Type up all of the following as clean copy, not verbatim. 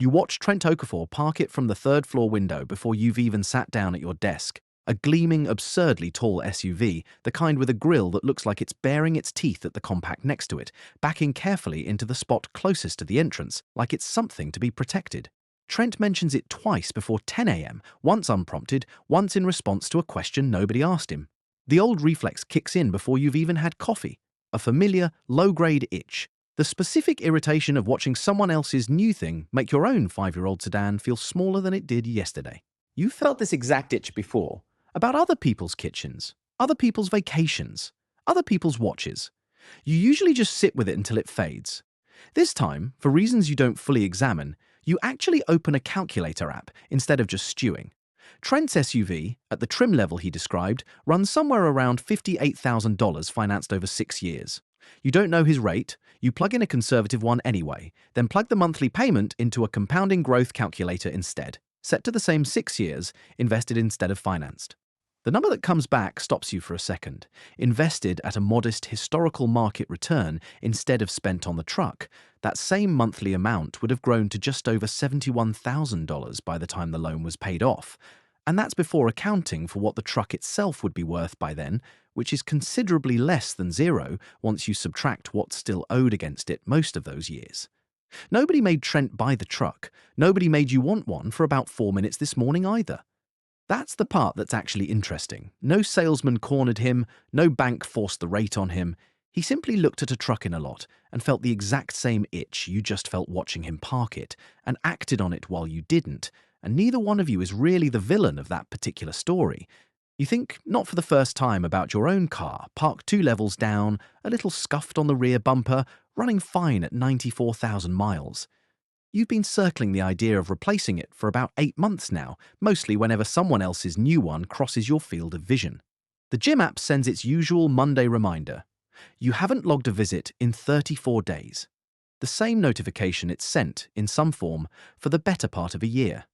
You watch Trent Okafor park it from the third-floor window before you've even sat down at your desk. A gleaming, absurdly tall SUV, the kind with a grille that looks like it's baring its teeth at the compact next to it, backing carefully into the spot closest to the entrance, like it's something to be protected. Trent mentions it twice before 10 a.m., once unprompted, once in response to a question nobody asked him. The old reflex kicks in before you've even had coffee. A familiar, low-grade itch. The specific irritation of watching someone else's new thing make your own 5-year-old sedan feel smaller than it did yesterday. You felt this exact itch before, about other people's kitchens, other people's vacations, other people's watches. You usually just sit with it until it fades. This time, for reasons you don't fully examine, you actually open a calculator app instead of just stewing. Trent's SUV, at the trim level he described, runs somewhere around $58,000 financed over 6 years. You don't know his rate, you plug in a conservative one anyway, then plug the monthly payment into a compounding growth calculator instead, set to the same 6 years, invested instead of financed. The number that comes back stops you for a second. Invested at a modest historical market return instead of spent on the truck, that same monthly amount would have grown to just over $71,000 by the time the loan was paid off. And that's before accounting for what the truck itself would be worth by then, which is considerably less than zero once you subtract what's still owed against it most of those years. Nobody made Trent buy the truck. Nobody made you want one for about 4 minutes this morning either. That's the part that's actually interesting. No salesman cornered him, no bank forced the rate on him. He simply looked at a truck in a lot and felt the exact same itch you just felt watching him park it, and acted on it while you didn't, and neither one of you is really the villain of that particular story. You think, not for the first time, about your own car, parked 2 levels down, a little scuffed on the rear bumper, running fine at 94,000 miles. You've been circling the idea of replacing it for about 8 months now, mostly whenever someone else's new one crosses your field of vision. The gym app sends its usual Monday reminder. You haven't logged a visit in 34 days. The same notification it's sent, in some form, for the better part of a year.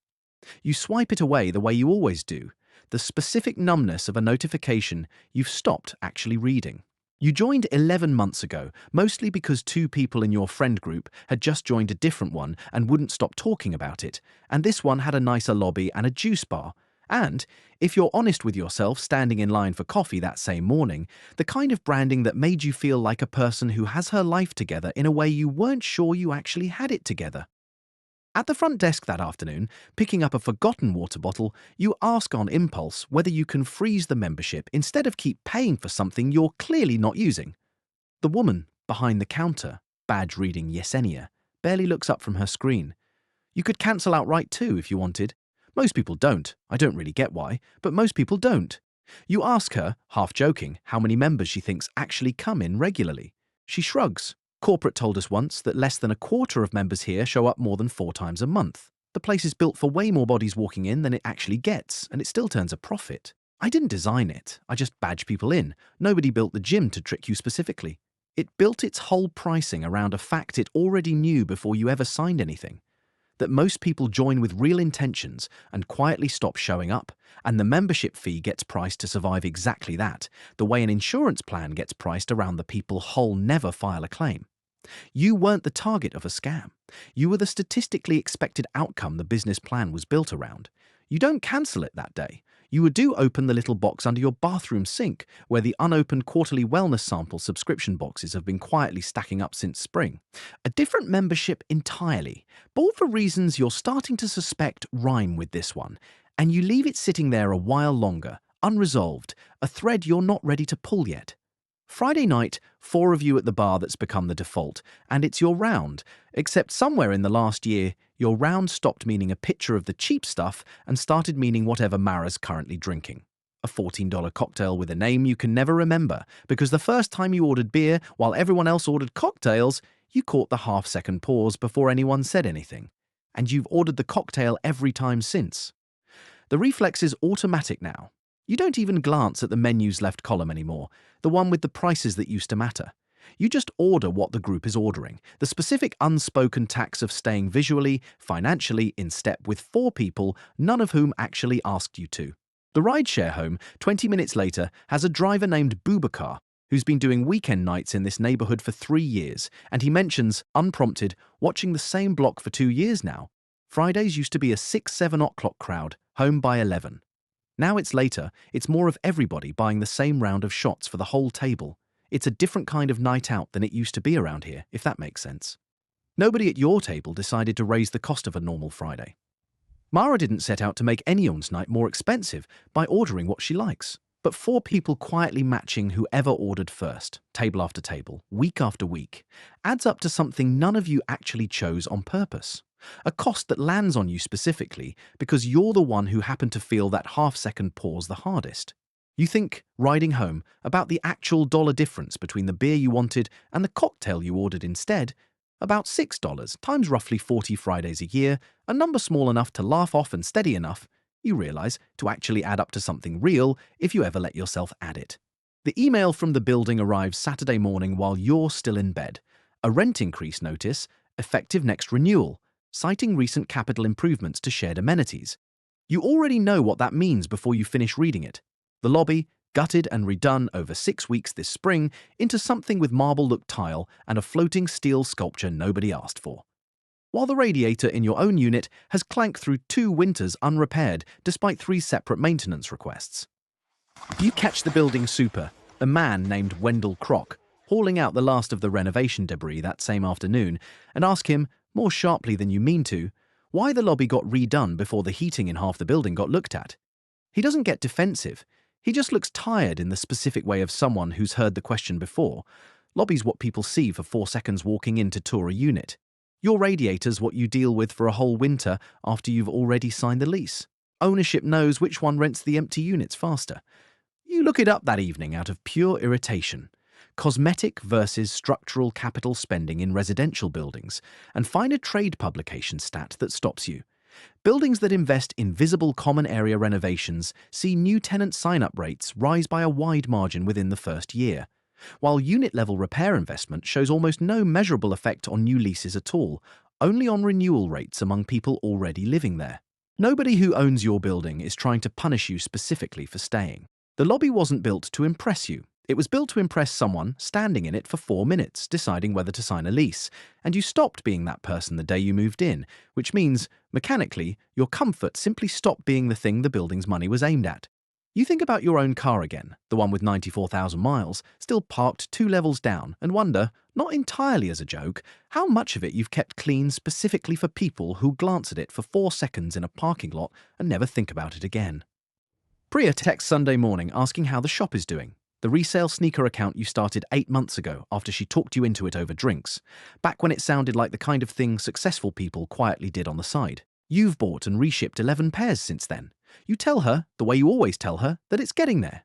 You swipe it away the way you always do, the specific numbness of a notification you've stopped actually reading. You joined 11 months ago, mostly because 2 people in your friend group had just joined a different one and wouldn't stop talking about it, and this one had a nicer lobby and a juice bar. And, if you're honest with yourself standing in line for coffee that same morning, the kind of branding that made you feel like a person who has her life together in a way you weren't sure you actually had it together. At the front desk that afternoon, picking up a forgotten water bottle, you ask on impulse whether you can freeze the membership instead of keep paying for something you're clearly not using. The woman behind the counter, badge reading Yesenia, barely looks up from her screen. You could cancel outright too if you wanted. Most people don't. I don't really get why, but most people don't. You ask her, half joking, how many members she thinks actually come in regularly. She shrugs. Corporate told us once that less than a quarter of members here show up more than 4 times a month. The place is built for way more bodies walking in than it actually gets, and it still turns a profit. I didn't design it. I just badge people in. Nobody built the gym to trick you specifically. It built its whole pricing around a fact it already knew before you ever signed anything. That most people join with real intentions and quietly stop showing up, and the membership fee gets priced to survive exactly that, the way an insurance plan gets priced around the people who'll never file a claim. You weren't the target of a scam. You were the statistically expected outcome the business plan was built around. You don't cancel it that day. You do open the little box under your bathroom sink, where the unopened quarterly wellness sample subscription boxes have been quietly stacking up since spring. A different membership entirely, but all for reasons you're starting to suspect rhyme with this one, and you leave it sitting there a while longer, unresolved, a thread you're not ready to pull yet. Friday night, 4 of you at the bar that's become the default, and it's your round, except somewhere in the last year, your round stopped meaning a pitcher of the cheap stuff and started meaning whatever Mara's currently drinking. A $14 cocktail with a name you can never remember, because the first time you ordered beer while everyone else ordered cocktails, you caught the half-second pause before anyone said anything. And you've ordered the cocktail every time since. The reflex is automatic now. You don't even glance at the menu's left column anymore, the one with the prices that used to matter. You just order what the group is ordering, the specific unspoken tax of staying visually, financially in step with 4 people, none of whom actually asked you to. The rideshare home, 20 minutes later, has a driver named Boubacar, who's been doing weekend nights in this neighborhood for 3 years, and he mentions, unprompted, watching the same block for 2 years now. Fridays used to be a 6-7 o'clock crowd, home by 11. Now it's later, it's more of everybody buying the same round of shots for the whole table. It's a different kind of night out than it used to be around here, if that makes sense. Nobody at your table decided to raise the cost of a normal Friday. Mara didn't set out to make anyone's night more expensive by ordering what she likes, but 4 people quietly matching whoever ordered first, table after table, week after week, adds up to something none of you actually chose on purpose. A cost that lands on you specifically because you're the one who happened to feel that half-second pause the hardest. You think, riding home, about the actual dollar difference between the beer you wanted and the cocktail you ordered instead, about $6 times roughly 40 Fridays a year, a number small enough to laugh off and steady enough, you realize, to actually add up to something real if you ever let yourself add it. The email from the building arrives Saturday morning while you're still in bed. A rent increase notice, effective next renewal, citing recent capital improvements to shared amenities. You already know what that means before you finish reading it. The lobby, gutted and redone over 6 weeks this spring into something with marble-look tile and a floating steel sculpture nobody asked for. While the radiator in your own unit has clanked through 2 winters unrepaired despite 3 separate maintenance requests. You catch the building super, a man named Wendell Crock, hauling out the last of the renovation debris that same afternoon, and ask him, more sharply than you mean to, why the lobby got redone before the heating in half the building got looked at. He doesn't get defensive. He just looks tired in the specific way of someone who's heard the question before. Lobby's what people see for 4 seconds walking in to tour a unit. Your radiator's what you deal with for a whole winter after you've already signed the lease. Ownership knows which one rents the empty units faster. You look it up that evening out of pure irritation. Cosmetic versus structural capital spending in residential buildings, and find a trade publication stat that stops you. Buildings that invest in visible common area renovations see new tenant sign-up rates rise by a wide margin within the first year, while unit-level repair investment shows almost no measurable effect on new leases at all, only on renewal rates among people already living there. Nobody who owns your building is trying to punish you specifically for staying. The lobby wasn't built to impress you. It was built to impress someone standing in it for 4 minutes, deciding whether to sign a lease, and you stopped being that person the day you moved in, which means, mechanically, your comfort simply stopped being the thing the building's money was aimed at. You think about your own car again, the one with 94,000 miles, still parked 2 levels down, and wonder, not entirely as a joke, how much of it you've kept clean specifically for people who glance at it for 4 seconds in a parking lot and never think about it again. Priya texts Sunday morning asking how the shop is doing. The resale sneaker account you started 8 months ago after she talked you into it over drinks, back when it sounded like the kind of thing successful people quietly did on the side. You've bought and reshipped 11 pairs since then. You tell her, the way you always tell her, that it's getting there.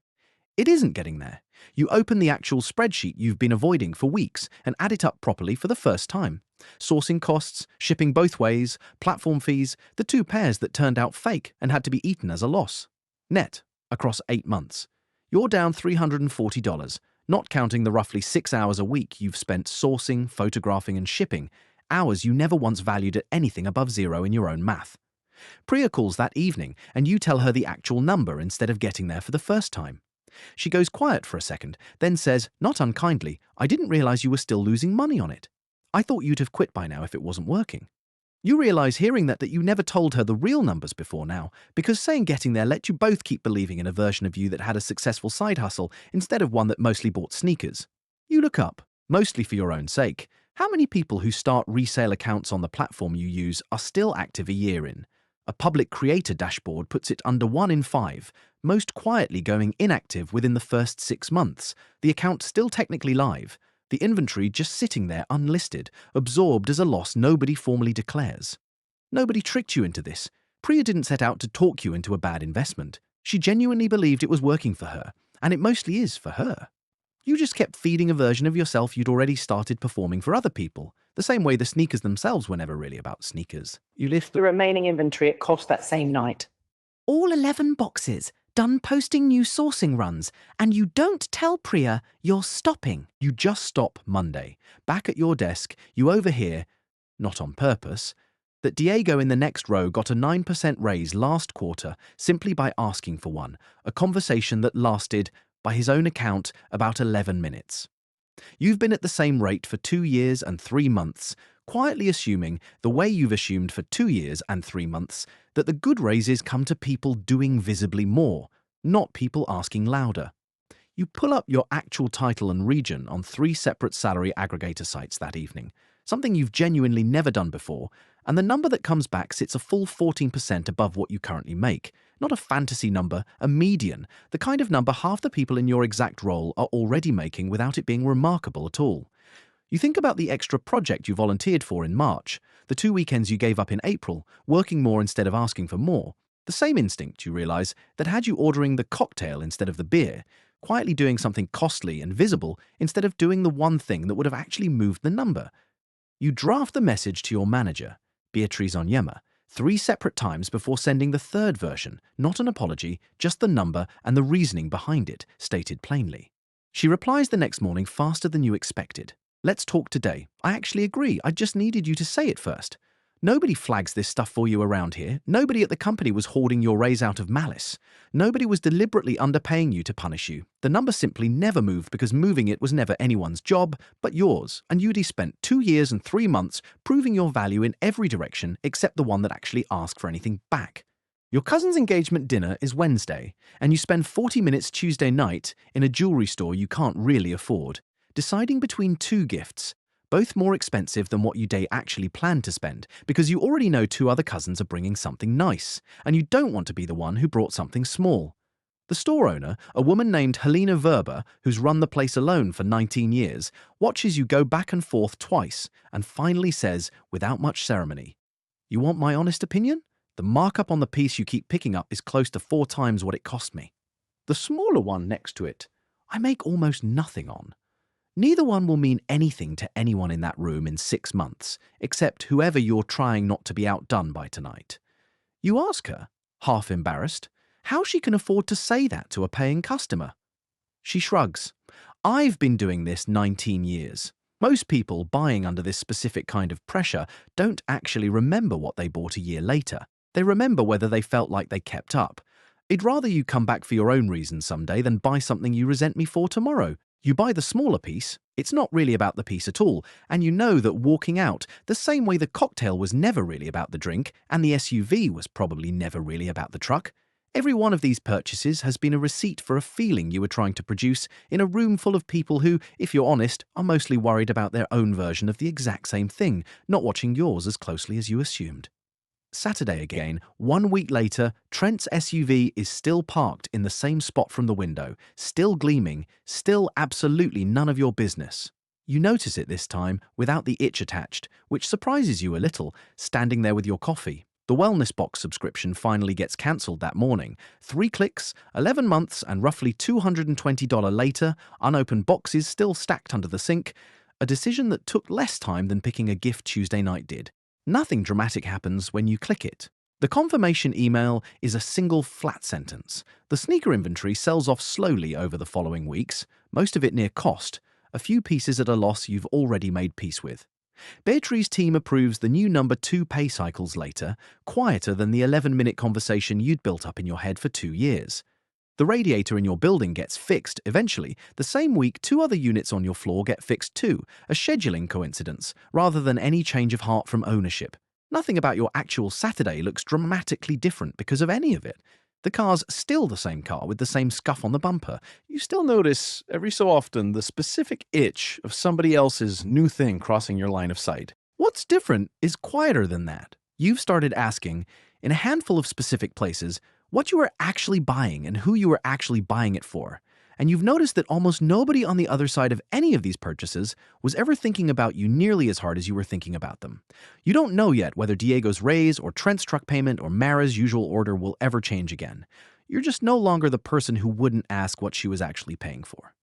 It isn't getting there. You open the actual spreadsheet you've been avoiding for weeks and add it up properly for the first time. Sourcing costs, shipping both ways, platform fees, the 2 pairs that turned out fake and had to be eaten as a loss. Net, across 8 months. You're down $340, not counting the roughly 6 hours a week you've spent sourcing, photographing and shipping, hours you never once valued at anything above 0 in your own math. Priya calls that evening and you tell her the actual number instead of getting there for the first time. She goes quiet for a second, then says, not unkindly, I didn't realize you were still losing money on it. I thought you'd have quit by now if it wasn't working. You realize hearing that you never told her the real numbers before now, because saying getting there let you both keep believing in a version of you that had a successful side hustle instead of one that mostly bought sneakers. You look up, mostly for your own sake, how many people who start resale accounts on the platform you use are still active a year in. A public creator dashboard puts it under 1 in 5, most quietly going inactive within the first 6 months, the account still technically live, the inventory just sitting there unlisted, absorbed as a loss nobody formally declares. Nobody tricked you into this. Priya didn't set out to talk you into a bad investment. She genuinely believed it was working for her, and it mostly is for her. You just kept feeding a version of yourself you'd already started performing for other people, the same way the sneakers themselves were never really about sneakers. You list the remaining inventory at cost that same night. All 11 boxes, done posting new sourcing runs, and you don't tell Priya you're stopping. You just stop Monday. Back at your desk, you overhear, not on purpose, that Diego in the next row got a 9% raise last quarter simply by asking for one, a conversation that lasted, by his own account, about 11 minutes. You've been at the same rate for 2 years and 3 months, quietly assuming, the way you've assumed for 2 years and 3 months, that the good raises come to people doing visibly more, not people asking louder. You pull up your actual title and region on 3 separate salary aggregator sites that evening, something you've genuinely never done before, and the number that comes back sits a full 14% above what you currently make. Not a fantasy number, a median, the kind of number half the people in your exact role are already making without it being remarkable at all. You think about the extra project you volunteered for in March, the 2 weekends you gave up in April, working more instead of asking for more. The same instinct, you realize, that had you ordering the cocktail instead of the beer, quietly doing something costly and visible instead of doing the one thing that would have actually moved the number. You draft the message to your manager, Beatriz Onyema, 3 separate times before sending the third version, not an apology, just the number and the reasoning behind it, stated plainly. She replies the next morning faster than you expected. Let's talk today. I actually agree. I just needed you to say it first. Nobody flags this stuff for you around here. Nobody at the company was hoarding your raise out of malice. Nobody was deliberately underpaying you to punish you. The number simply never moved because moving it was never anyone's job but yours, and you'd spent 2 years and 3 months proving your value in every direction except the one that actually asked for anything back. Your cousin's engagement dinner is Wednesday, and you spend 40 minutes Tuesday night in a jewelry store you can't really afford, deciding between 2 gifts, both more expensive than what you actually planned to spend, because you already know 2 other cousins are bringing something nice, and you don't want to be the one who brought something small. The store owner, a woman named Helena Verber, who's run the place alone for 19 years, watches you go back and forth twice, and finally says, without much ceremony, "You want my honest opinion? The markup on the piece you keep picking up is close to 4 times what it cost me. The smaller one next to it, I make almost nothing on. Neither one will mean anything to anyone in that room in 6 months, except whoever you're trying not to be outdone by tonight." You ask her, half embarrassed, how she can afford to say that to a paying customer. She shrugs. "I've been doing this 19 years. Most people buying under this specific kind of pressure don't actually remember what they bought a year later. They remember whether they felt like they kept up. I'd rather you come back for your own reasons someday than buy something you resent me for tomorrow. You buy the smaller piece, it's not really about the piece at all, and you know that walking out, the same way the cocktail was never really about the drink, and the SUV was probably never really about the truck. Every one of these purchases has been a receipt for a feeling you were trying to produce in a room full of people who, if you're honest, are mostly worried about their own version of the exact same thing, not watching yours as closely as you assumed." Saturday again, 1 week later, Trent's SUV is still parked in the same spot from the window, still gleaming, still absolutely none of your business. You notice it this time without the itch attached, which surprises you a little, standing there with your coffee. The wellness box subscription finally gets cancelled that morning. 3 clicks, 11 months, and roughly $220 later, unopened boxes still stacked under the sink, a decision that took less time than picking a gift Tuesday night did. Nothing dramatic happens when you click it. The confirmation email is a single flat sentence. The sneaker inventory sells off slowly over the following weeks, most of it near cost, a few pieces at a loss you've already made peace with. Beatrice's team approves the new number 2 pay cycles later, quieter than the 11-minute conversation you'd built up in your head for 2 years. The radiator in your building gets fixed eventually. The same week, 2 other units on your floor get fixed too, a scheduling coincidence, rather than any change of heart from ownership. Nothing about your actual Saturday looks dramatically different because of any of it. The car's still the same car with the same scuff on the bumper. You still notice, every so often, the specific itch of somebody else's new thing crossing your line of sight. What's different is quieter than that. You've started asking, in a handful of specific places, what you were actually buying and who you were actually buying it for. And you've noticed that almost nobody on the other side of any of these purchases was ever thinking about you nearly as hard as you were thinking about them. You don't know yet whether Diego's raise or Trent's truck payment or Mara's usual order will ever change again. You're just no longer the person who wouldn't ask what she was actually paying for.